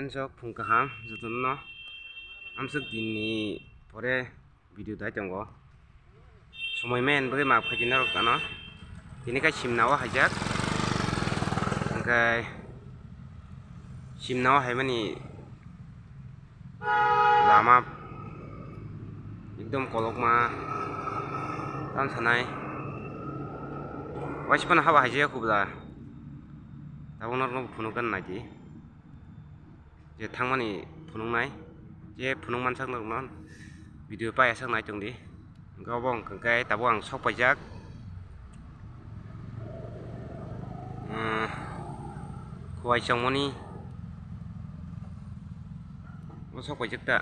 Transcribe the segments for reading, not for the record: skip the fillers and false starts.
Sansok Pungkaham Zutunno Amsuk dini pore video dah jonggo Sumoy men bagi maaf kajina rok tano Dini kai Simna hajak Angkai Simna hai mani lama Ekdom kolok ma Tam sanai Wajibkan hawa hajak aku bela Tabunor no punukan lagi je thangmani phunungnai je phunung mansak non video pa yasak nai tongdi gawong kangkai tabo ang sok pajak kuai chongmoni sok pajak ta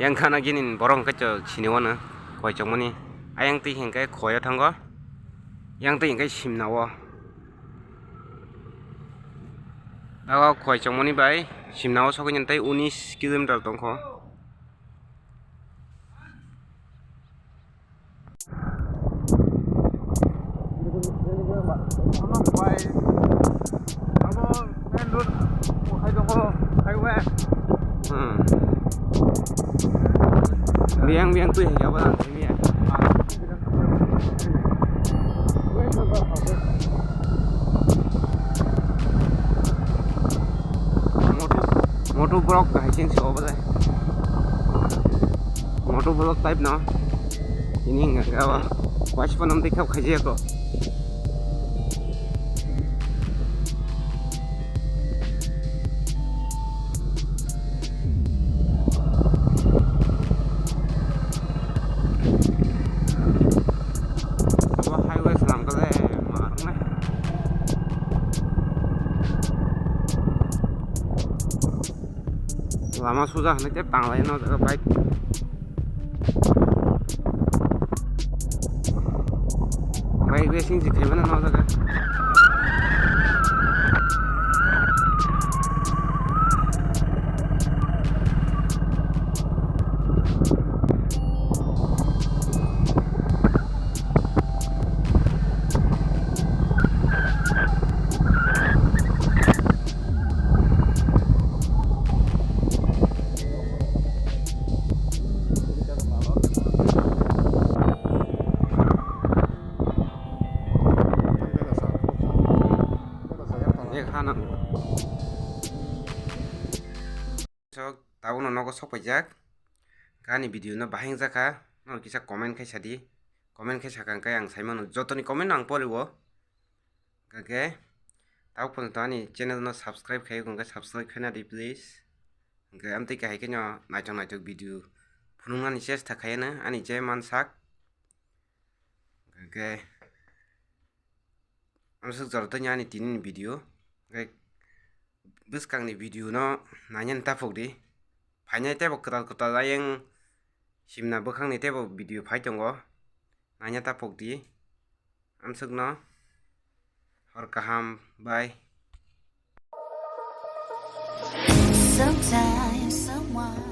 yang kana ginin borong kacho sinewana koi chongmani ayang ti hingkai khoya thango yang ti hingkai simnawo dago khoi chongmani bai simnawo sokoi tai 19 kilometer tongkho biang tuh ya bang ini ya moto blok cái trên số vậy moto blok type nó ini nggak kawa watch pa nanti kau kaji ako lama susah nanti tanglain no baik baik racing sih gimana no jaga kanan so tahu no ko sok pajak kani video no bahing jaka no kisa comment khai sadi comment khai sakang kai ang saimano jotoni comment ang poribo kage tahu pon tani channel no subscribe khai gongka subscribe khana di please ge amti kai kenyo naitok video phunungan ses thakayana ani je mansak kage amsuk jorotnya ani tinin video bus kang ni video no nanyan tapok di phanya tebo kota layeng simna bokang ni tebo video phai tongo nanya tapok di amsuk no hor kaham bye. Sometimes someone